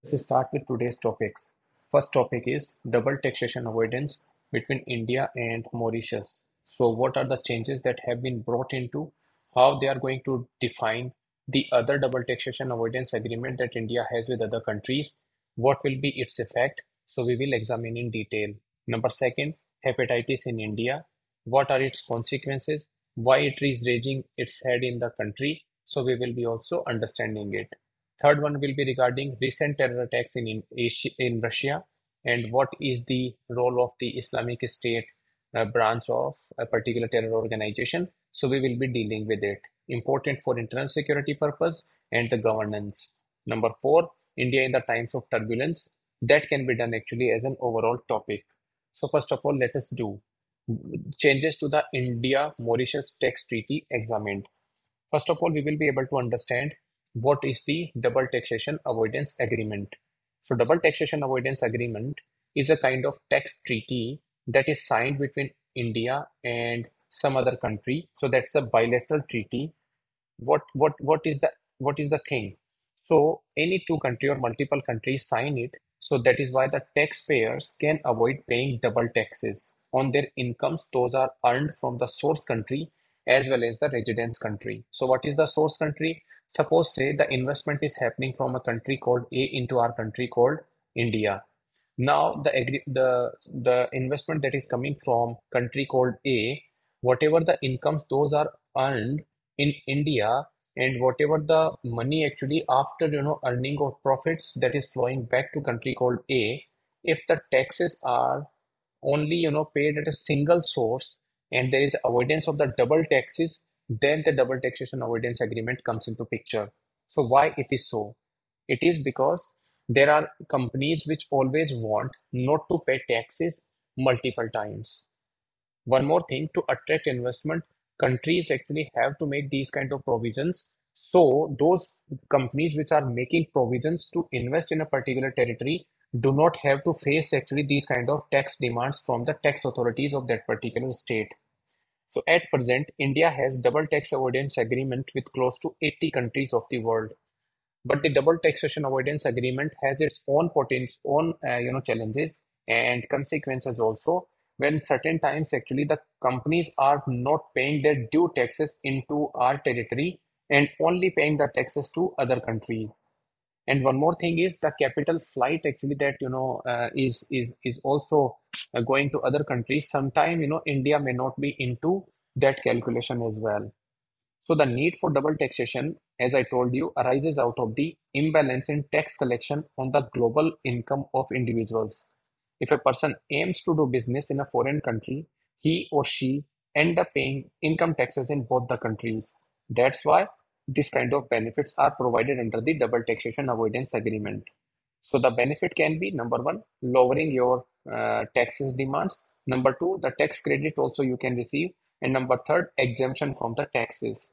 Let's start with today's topics. First topic is double taxation avoidance between India and Mauritius. So, what are the changes that have been brought into how they are going to define the other double taxation avoidance agreement that India has with other countries? What will be its effect? So, we will examine in detail. Number second, hepatitis in India. What are its consequences? Why it is raising its head in the country? So, we will be also understanding it. Third one will be regarding recent terror attacks in Asia, in Russia, and what is the role of the Islamic State branch of a particular terror organization. So we will be dealing with it. Important for internal security purpose and the governance. Number four, India in the times of turbulence. That can be done actually as an overall topic. So first of all, let us do changes to the India-Mauritius tax treaty examined. First of all, we will be able to understand what is the double taxation avoidance agreement. So, double taxation avoidance agreement is a kind of tax treaty that is signed between India and some other country. So, that's a bilateral treaty. What is the thing? So, any two country or multiple countries sign it. So that is why the taxpayers can avoid paying double taxes on their incomes. Those are earned from the source country as well as the residence country. So what is the source country? Suppose say the investment is happening from a country called A into our country called India. Now the investment that is coming from country called A, whatever the incomes those are earned in India, and whatever the money actually after earning of profits that is flowing back to country called A, if the taxes are only paid at a single source and there is avoidance of the double taxes, then the double taxation avoidance agreement comes into picture. So why it is so? It is because there are companies which always want not to pay taxes multiple times. One more thing, to attract investment, countries actually have to make these kind of provisions. So those companies which are making provisions to invest in a particular territory do not have to face actually these kind of tax demands from the tax authorities of that particular state. So at present, India has double tax avoidance agreement with close to 80 countries of the world. But the double taxation avoidance agreement has its own potential, own challenges and consequences also. When certain times actually the companies are not paying their due taxes into our territory and only paying the taxes to other countries. And one more thing is the capital flight actually that is also going to other countries. Sometime India may not be into that calculation as well. So the need for double taxation, as I told you, arises out of the imbalance in tax collection on the global income of individuals. If a person aims to do business in a foreign country, he or she end up paying income taxes in both the countries. That's why this kind of benefits are provided under the double taxation avoidance agreement. So the benefit can be number one, lowering your taxes demands. Number two, the tax credit also you can receive. And number third, exemption from the taxes.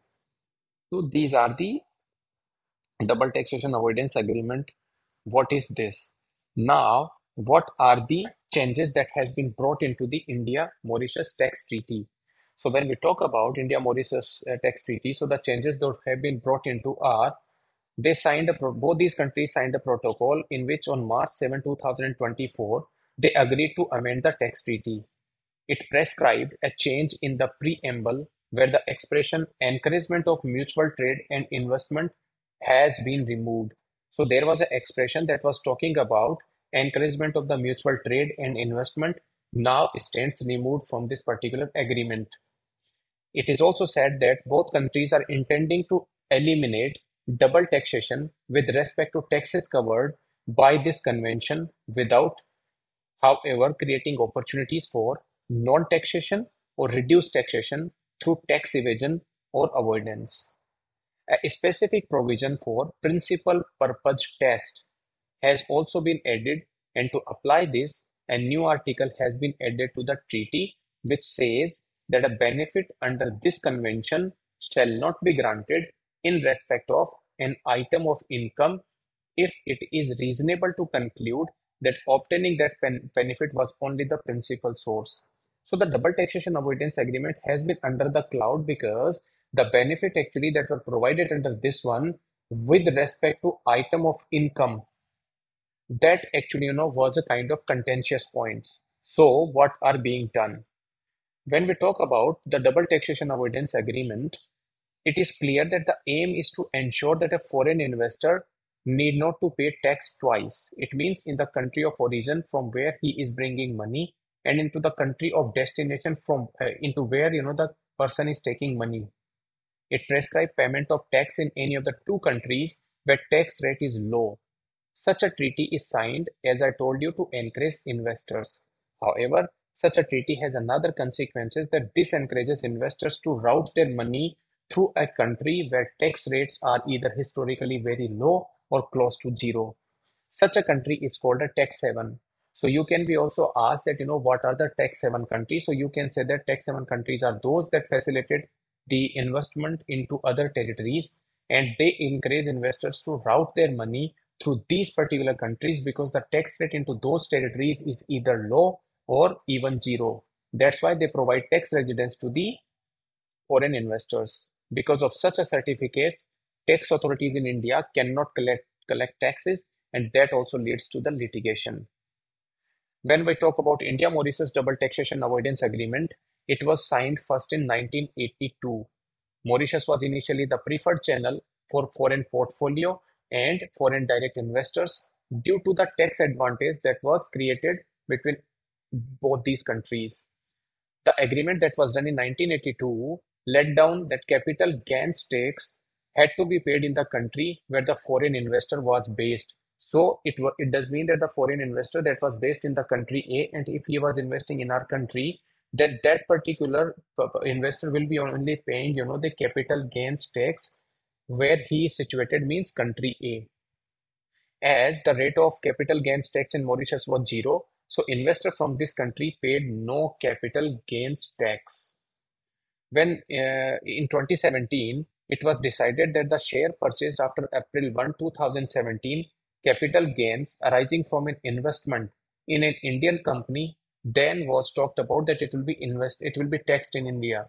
So these are the double taxation avoidance agreement. What is this? Now, what are the changes that has been brought into the India-Mauritius tax treaty? So when we talk about India-Mauritius tax treaty, so the changes that have been brought into are both these countries signed a protocol in which on March 7, 2024, they agreed to amend the tax treaty. It prescribed a change in the preamble where the expression encouragement of mutual trade and investment has been removed. So there was an expression that was talking about encouragement of the mutual trade and investment now stands removed from this particular agreement. It is also said that both countries are intending to eliminate double taxation with respect to taxes covered by this convention without, however, creating opportunities for non-taxation or reduced taxation through tax evasion or avoidance. A specific provision for principal purpose test has also been added, and to apply this, a new article has been added to the treaty which says that a benefit under this convention shall not be granted in respect of an item of income if it is reasonable to conclude that obtaining that benefit was only the principal source. So the double taxation avoidance agreement has been under the cloud because the benefit actually that were provided under this one with respect to item of income That actually, was a kind of contentious points. So what are being done? When we talk about the double taxation avoidance agreement, it is clear that the aim is to ensure that a foreign investor need not to pay tax twice. It means in the country of origin from where he is bringing money and into the country of destination from into where the person is taking money. It prescribes payment of tax in any of the two countries where tax rate is low. Such a treaty is signed, as I told you, to encourage investors. However, such a treaty has another consequences that this encourages investors to route their money through a country where tax rates are either historically very low or close to zero. Such a country is called a tax haven. So you can be also asked that, what are the tax haven countries? So you can say that tax haven countries are those that facilitate the investment into other territories, and they encourage investors to route their money through these particular countries because the tax rate into those territories is either low or even zero. That's why they provide tax residence to the foreign investors. Because of such a certificate, tax authorities in India cannot collect taxes, and that also leads to the litigation. When we talk about India-Mauritius Double Taxation Avoidance Agreement, it was signed first in 1982. Mauritius was initially the preferred channel for foreign portfolio and foreign direct investors due to the tax advantage that was created between both these countries. The agreement that was done in 1982 laid down that capital gains tax had to be paid in the country where the foreign investor was based. So it does mean that the foreign investor that was based in the country A, and if he was investing in our country, that particular investor will be only paying, the capital gains tax where he is situated, means country A. As the rate of capital gains tax in Mauritius was zero, so investor from this country paid no capital gains tax. When in 2017, it was decided that the share purchased after April 1, 2017, capital gains arising from an investment in an Indian company then was talked about that it will be taxed in India.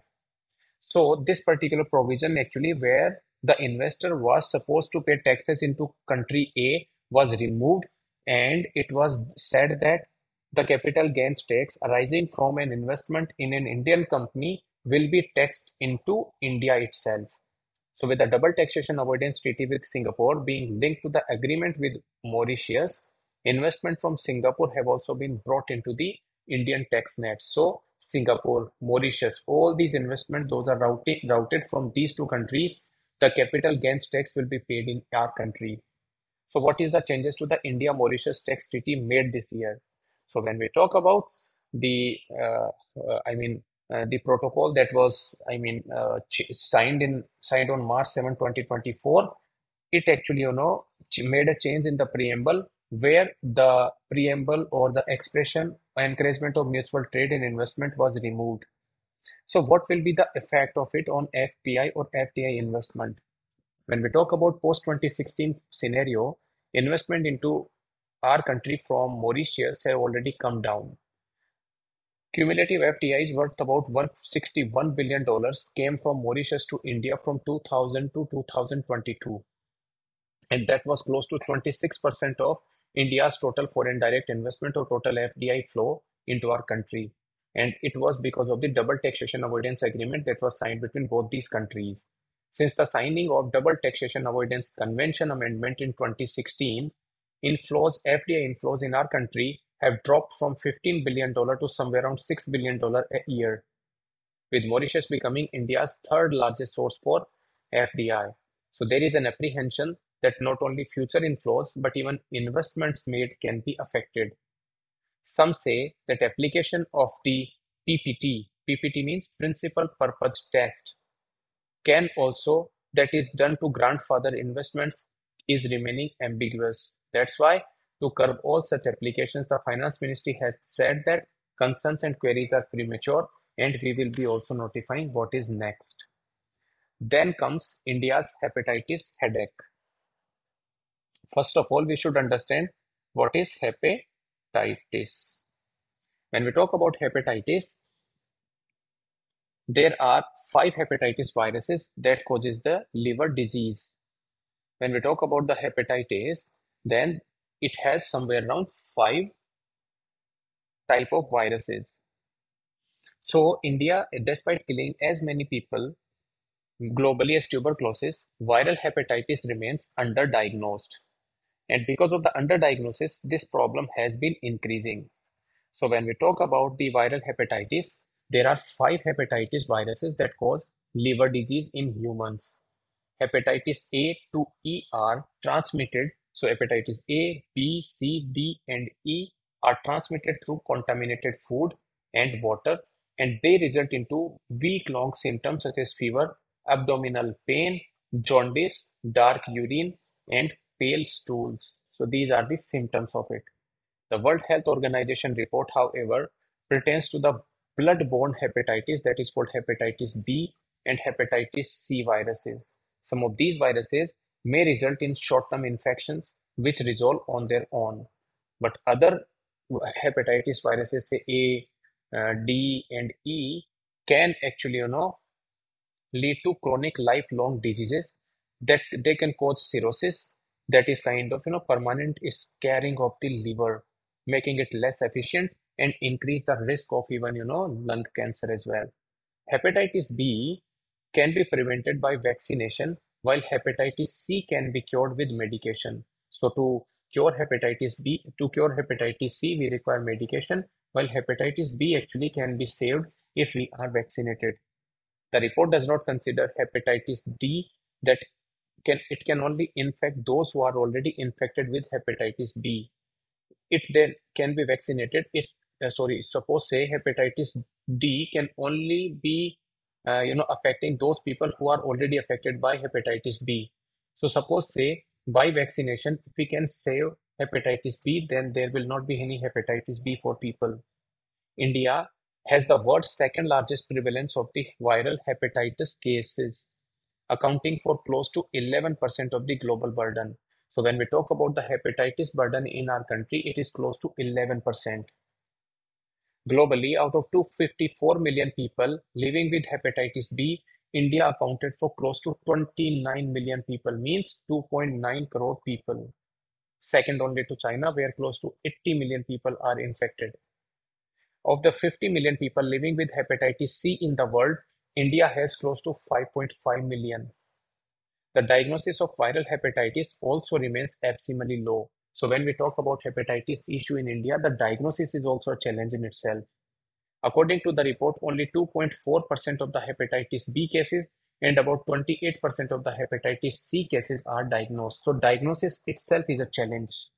So this particular provision actually where the investor was supposed to pay taxes into country A was removed, and it was said that the capital gains tax arising from an investment in an Indian company will be taxed into India itself. So with the double taxation avoidance treaty with Singapore being linked to the agreement with Mauritius, investment from Singapore have also been brought into the Indian tax net. So Singapore, Mauritius, all these investment, those are routed from these two countries. The capital gains tax will be paid in our country. So what is the changes to the India-Mauritius tax treaty made this year? So when we talk about the, the protocol that was, signed on March 7, 2024, it actually, made a change in the preamble where the preamble or the expression encouragement of mutual trade and investment was removed. So what will be the effect of it on FPI or FDI investment? When we talk about post 2016 scenario, investment into our country from Mauritius have already come down. Cumulative FDIs worth about $161 billion came from Mauritius to India from 2000 to 2022, and that was close to 26% of India's total foreign direct investment or total FDI flow into our country. And it was because of the double taxation avoidance agreement that was signed between both these countries. Since the signing of double taxation avoidance convention amendment in 2016, FDI inflows in our country have dropped from $15 billion to somewhere around $6 billion a year, with Mauritius becoming India's third largest source for FDI. So there is an apprehension that not only future inflows but even investments made can be affected. Some say that application of the PPT means Principal Purpose Test, can also, that is done to grandfather investments, is remaining ambiguous. That's why to curb all such applications, the Finance Ministry has said that concerns and queries are premature, and we will be also notifying what is next. Then comes India's hepatitis headache. First of all, we should understand what is hepatitis. When we talk about hepatitis, there are 5 hepatitis viruses that causes the liver disease. When we talk about the hepatitis, then it has somewhere around five type of viruses. So India, despite killing as many people globally as tuberculosis, viral hepatitis remains underdiagnosed. And because of the underdiagnosis, this problem has been increasing. So when we talk about the viral hepatitis, there are five hepatitis viruses that cause liver disease in humans. Hepatitis A to E are transmitted. So hepatitis A, B, C, D, and E are transmitted through contaminated food and water, and they result into week-long symptoms such as fever, abdominal pain, jaundice, dark urine, and pale stools. So these are the symptoms of it. The World Health Organization report, however, pertains to the blood-borne hepatitis that is called hepatitis B and hepatitis C viruses. Some of these viruses may result in short-term infections which resolve on their own. But other hepatitis viruses, say A, D, and E, can actually, lead to chronic lifelong diseases that they can cause cirrhosis, that is kind of permanent scarring of the liver, making it less efficient and increase the risk of even lung cancer as well. Hepatitis B can be prevented by vaccination, while hepatitis C can be cured with medication. So to cure hepatitis C we require medication, while hepatitis B actually can be saved if we are vaccinated. The report does not consider hepatitis D, that it can only infect those who are already infected with hepatitis B. It then can be vaccinated. Suppose say hepatitis D can only be affecting those people who are already affected by hepatitis B. So suppose say by vaccination, if we can save hepatitis B, then there will not be any hepatitis B for people. India has the world's second largest prevalence of the viral hepatitis cases, accounting for close to 11% of the global burden. So when we talk about the hepatitis burden in our country, it is close to 11%. Globally, out of 254 million people living with hepatitis B, India accounted for close to 29 million people, means 2.9 crore people. Second only to China, where close to 80 million people are infected. Of the 50 million people living with hepatitis C in the world, India has close to 5.5 million. The diagnosis of viral hepatitis also remains abysmally low. So when we talk about hepatitis issue in India, the diagnosis is also a challenge in itself. According to the report, only 2.4% of the hepatitis B cases and about 28% of the hepatitis C cases are diagnosed. So diagnosis itself is a challenge.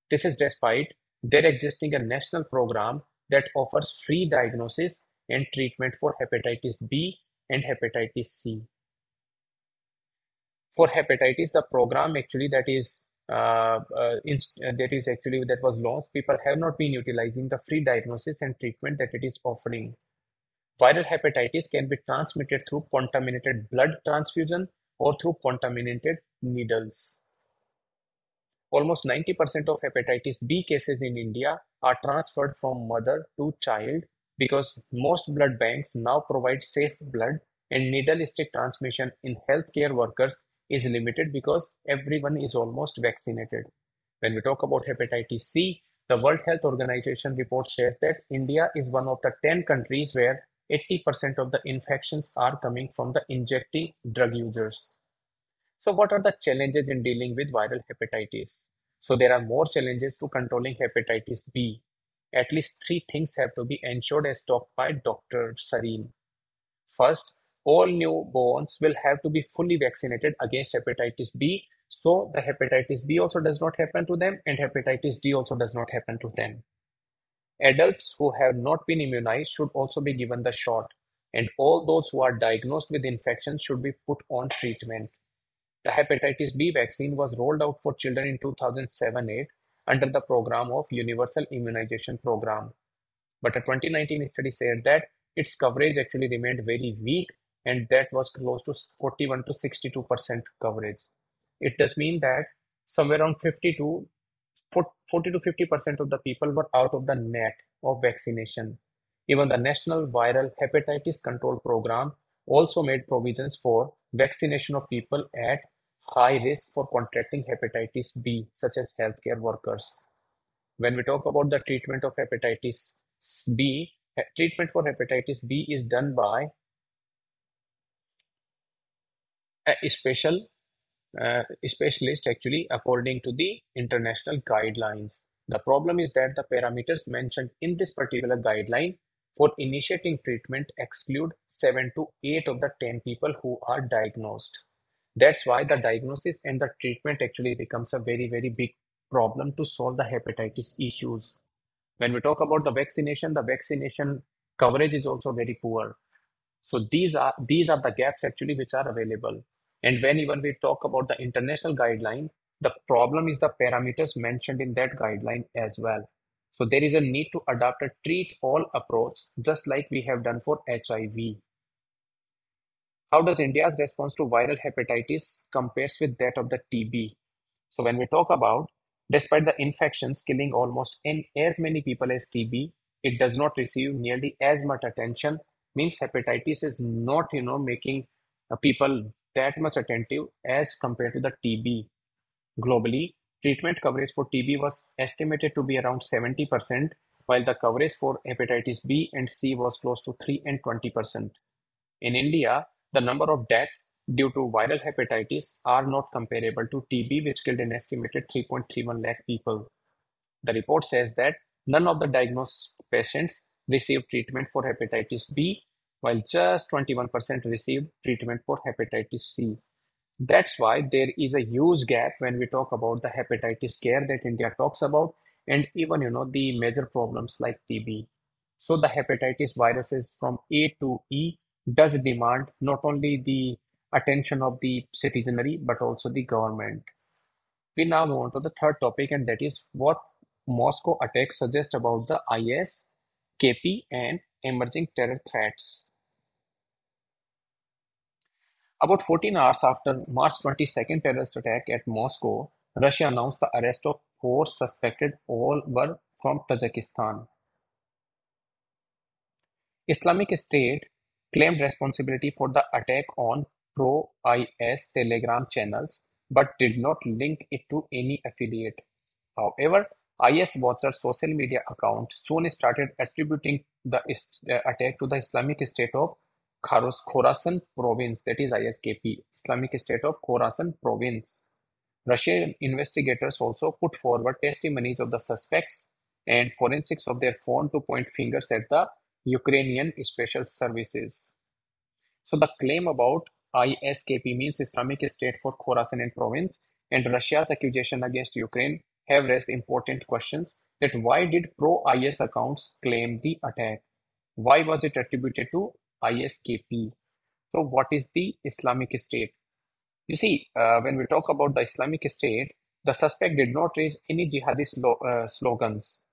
This is despite there existing a national program that offers free diagnosis and treatment for hepatitis B and hepatitis C. For hepatitis, the program actually that was launched, people have not been utilizing the free diagnosis and treatment that it is offering. Viral hepatitis can be transmitted through contaminated blood transfusion or through contaminated needles. Almost 90% of hepatitis B cases in India are transferred from mother to child because most blood banks now provide safe blood, and needle stick transmission in healthcare workers is limited because everyone is almost vaccinated. When we talk about hepatitis C, the World Health Organization report says that India is one of the 10 countries where 80% of the infections are coming from the injecting drug users. So what are the challenges in dealing with viral hepatitis? So there are more challenges to controlling hepatitis B. At least three things have to be ensured as talked by Dr. Sareen. First, all newborns will have to be fully vaccinated against hepatitis B, so the hepatitis B also does not happen to them and hepatitis D also does not happen to them. Adults who have not been immunized should also be given the shot, and all those who are diagnosed with infections should be put on treatment. The hepatitis B vaccine was rolled out for children in 2007-8 under the program of Universal Immunization Program. But a 2019 study said that its coverage actually remained very weak, and that was close to 41 to 62% coverage. It does mean that somewhere around 40 to 50% of the people were out of the net of vaccination. Even the National Viral Hepatitis Control Program also made provisions for vaccination of people at high risk for contracting hepatitis B, such as healthcare workers. When we talk about the treatment of hepatitis B, treatment for hepatitis B is done by a specialist actually according to the international guidelines. The problem is that the parameters mentioned in this particular guideline for initiating treatment exclude 7 to 8 of the 10 people who are diagnosed. That's why the diagnosis and the treatment actually becomes a very, very big problem to solve the hepatitis issues. When we talk about the vaccination coverage is also very poor. So these are the gaps actually which are available. And when even we talk about the international guideline, the problem is the parameters mentioned in that guideline as well. So there is a need to adopt a treat all approach, just like we have done for HIV. How does India's response to viral hepatitis compares with that of the TB? So when we talk about, despite the infections killing almost as many people as TB, it does not receive nearly as much attention. Means hepatitis is not, making people that much attentive as compared to the TB. Globally, treatment coverage for TB was estimated to be around 70%, while the coverage for hepatitis B and C was close to 3 and 20%. In India, the number of deaths due to viral hepatitis are not comparable to TB, which killed an estimated 3.31 lakh people. The report says that none of the diagnosed patients received treatment for hepatitis B, while just 21% received treatment for hepatitis C. That's why there is a huge gap when we talk about the hepatitis care that India talks about, and even the major problems like TB. So the hepatitis viruses from A to E does demand not only the attention of the citizenry but also the government. We now move on to the third topic, and that is what Moscow attacks suggest about the IS, KP, and emerging terror threats. About 14 hours after March 22nd terrorist attack at Moscow, Russia announced the arrest of four suspected, all were from Tajikistan. Islamic State claimed responsibility for the attack on pro-IS Telegram channels but did not link it to any affiliate. However, IS Watcher's social media account soon started attributing the attack to the Islamic State of Khorasan province, that is ISKP, Islamic State of Khorasan province. Russian investigators also put forward testimonies of the suspects and forensics of their phone to point fingers at the Ukrainian special services. So the claim about ISKP means Islamic State for Khorasan and province and Russia's accusation against Ukraine have raised important questions that why did pro-IS accounts claim the attack? Why was it attributed to ISKP? So what is the Islamic State? You see, when we talk about the Islamic State, the suspect did not raise any jihadi slogans.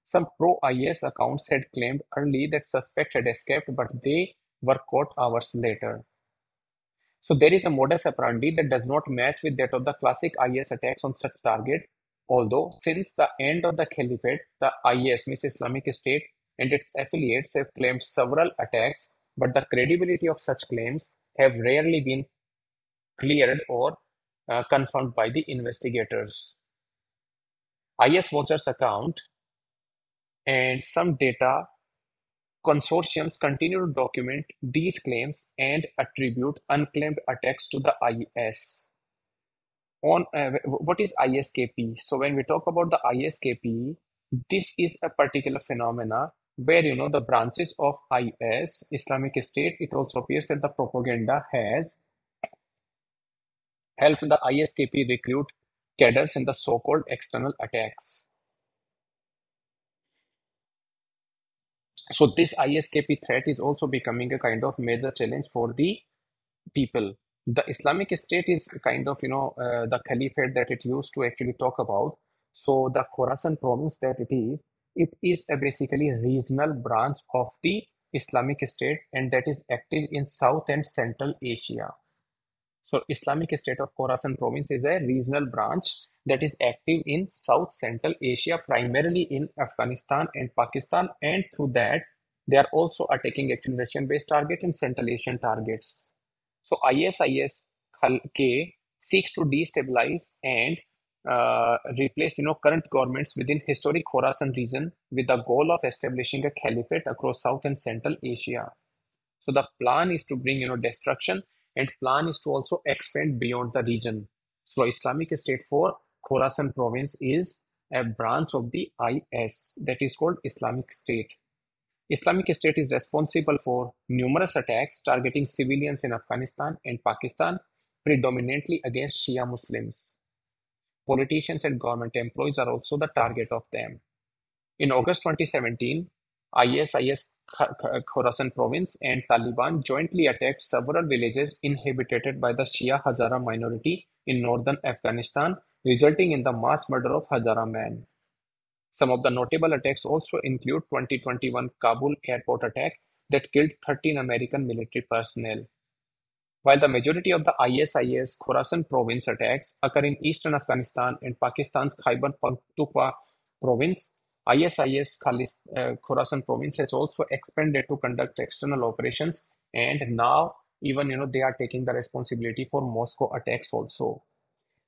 Some pro-IS accounts had claimed early that suspect had escaped, but they were caught hours later. So there is a modus operandi that does not match with that of the classic IS attacks on such target. Although since the end of the caliphate, the IS, means Islamic State, and its affiliates have claimed several attacks, but the credibility of such claims have rarely been cleared or confirmed by the investigators. IS Watcher's account and some data consortiums continue to document these claims and attribute unclaimed attacks to the IS. On what is ISKP? So when we talk about the ISKP, this is a particular phenomena where the branches of IS, Islamic State, it also appears that the propaganda has helped the ISKP recruit cadres in the so-called external attacks. So this ISKP threat is also becoming a kind of major challenge for the people. The Islamic State is kind of, the caliphate that it used to actually talk about. So the Khorasan province that it is a basically regional branch of the Islamic State, and that is active in South and Central Asia. So Islamic State of Khorasan province is a regional branch that is active in South Central Asia, primarily in Afghanistan and Pakistan, and through that they are also attacking actually Russian-based target and Central Asian targets. So ISIS K seeks to destabilize and replace current governments within historic Khorasan region with the goal of establishing a caliphate across South and Central Asia. So the plan is to bring destruction, and plan is to also expand beyond the region. So Islamic State for Khorasan province is a branch of the IS that is called Islamic State. Islamic State is responsible for numerous attacks targeting civilians in Afghanistan and Pakistan, predominantly against Shia Muslims. Politicians and government employees are also the target of them. In August 2017, ISIS Khorasan province and Taliban jointly attacked several villages inhabited by the Shia Hazara minority in northern Afghanistan, resulting in the mass murder of Hazara men. Some of the notable attacks also include 2021 Kabul airport attack that killed 13 American military personnel. While the majority of the ISIS Khorasan province attacks occur in eastern Afghanistan and Pakistan's Khyber Pakhtunkhwa province, ISIS Khorasan province has also expanded to conduct external operations, and now even they are taking the responsibility for Moscow attacks also.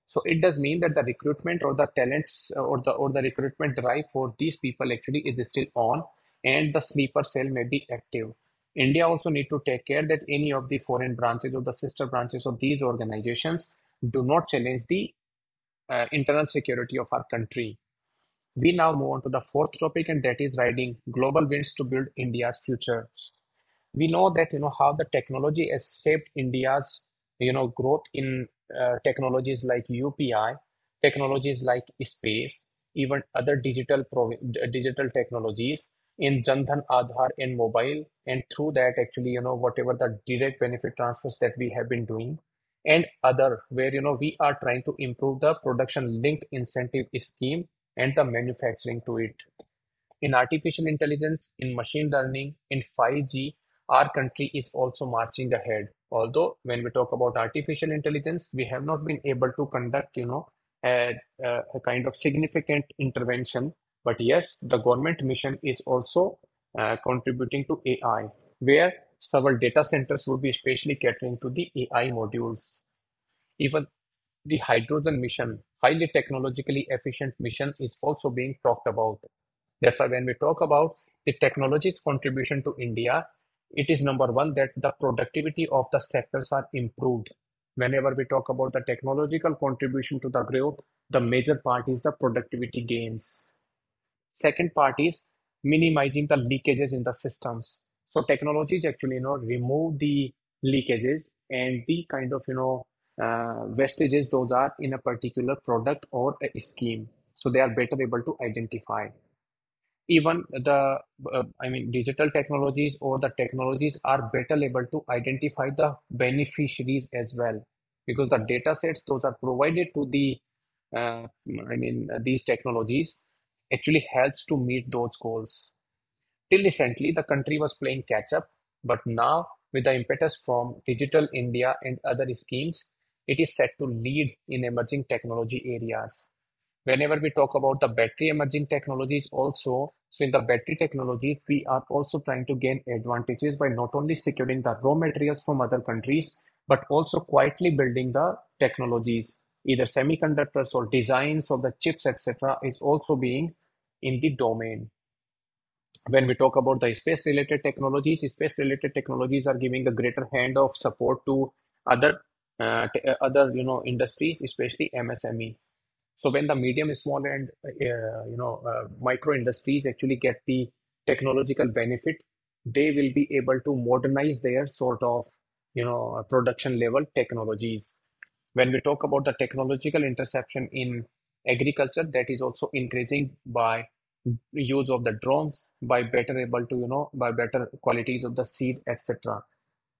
So it does mean that the recruitment or the talents or the recruitment drive for these people actually is still on, and the sleeper cell may be active. India also need to take care that any of the foreign branches or the sister branches of these organizations do not challenge the internal security of our country. We now move on to the fourth topic, and that is riding global winds to build India's future. We know that how the technology has shaped India's growth in technologies like UPI, technologies like space, even other digital technologies in Jandhan Aadhaar and mobile, and through that actually whatever the direct benefit transfers that we have been doing, and other where we are trying to improve the production linked incentive scheme and the manufacturing to it. In artificial intelligence, in machine learning, in 5G, our country is also marching ahead. Although when we talk about artificial intelligence, we have not been able to conduct, a kind of significant intervention. But yes, the government mission is also contributing to AI, where several data centers would be especially catering to the AI modules. Even the hydrogen mission, highly technologically efficient mission, is also being talked about. That's why when we talk about the technology's contribution to India, it is number one that the productivity of the sectors are improved. Whenever we talk about the technological contribution to the growth, the major part is the productivity gains. Second part is minimizing the leakages in the systems. So technologies actually, remove the leakages and the kind of, wastages those are in a particular product or a scheme. So they are better able to identify. Even the, digital technologies or the technologies are better able to identify the beneficiaries as well, because the data sets those are provided to the, these technologies actually helps to meet those goals. Till recently, the country was playing catch up, but now with the impetus from Digital India and other schemes, it is set to lead in emerging technology areas. Whenever we talk about the battery emerging technologies also, so in the battery technology, we are also trying to gain advantages by not only securing the raw materials from other countries, but also quietly building the technologies, either semiconductors or designs of the chips, etc., is also being in the domain. When we talk about the space related technologies are giving a greater hand of support to other other industries, especially MSME. So when the medium, small, and micro industries actually get the technological benefit, they will be able to modernize their sort of production level technologies. When we talk about the technological interception in agriculture, that is also increasing by use of the drones, by better able to by better qualities of the seed, etc.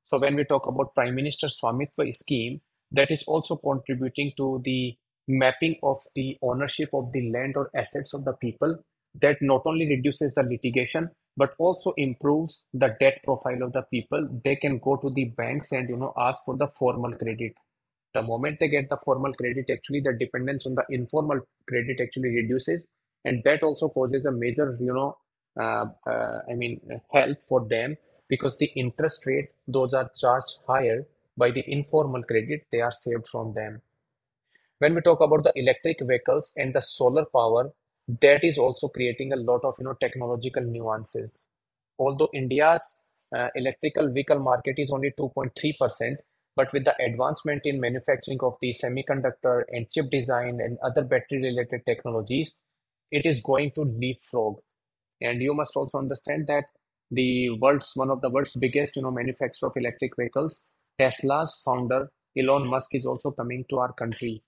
So when we talk about Prime Minister Swamitva scheme, that is also contributing to the mapping of the ownership of the land or assets of the people. That not only reduces the litigation, but also improves the debt profile of the people. They can go to the banks and ask for the formal credit. The moment they get the formal credit, actually the dependence on the informal credit actually reduces, and that also causes a major help for them, because the interest rate those are charged higher by the informal credit they are saved from them. When we talk about the electric vehicles and the solar power, that is also creating a lot of technological nuances. Although India's electrical vehicle market is only 2.3%, but with the advancement in manufacturing of the semiconductor and chip design and other battery related technologies, it is going to leapfrog. And you must also understand that the world's one of the world's biggest, manufacturer of electric vehicles, Tesla's founder Elon Musk is also coming to our country.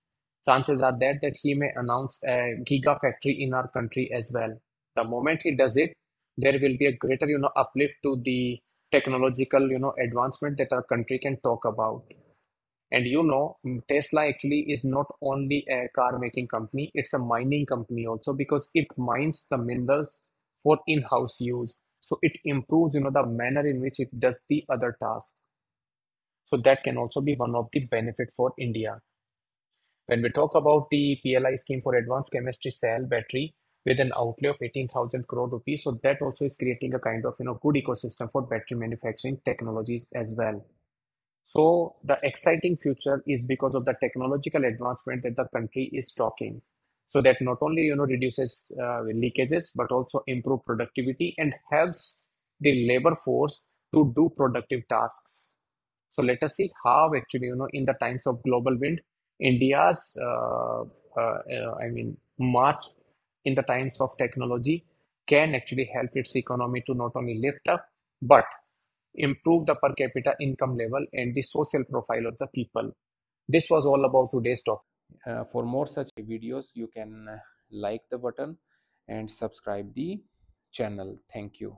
Chances are that he may announce a gigafactory in our country as well. The moment he does it, there will be a greater, uplift to the technological, advancement that our country can talk about. And Tesla actually is not only a car making company, it's a mining company also because it mines the minerals for in-house use. So it improves, the manner in which it does the other tasks. So that can also be one of the benefit for India. When we talk about the PLI scheme for advanced chemistry cell battery with an outlay of 18,000 crore rupees, so that also is creating a kind of, good ecosystem for battery manufacturing technologies as well. So the exciting future is because of the technological advancement that the country is talking. So that not only reduces leakages but also improve productivity and helps the labor force to do productive tasks. So let us see how actually in the times of global wind, India's march in the times of technology can actually help its economy to not only lift up but improve the per capita income level and the social profile of the people. This was all about today's topic. For more such videos, you can like the button and subscribe the channel. Thank you.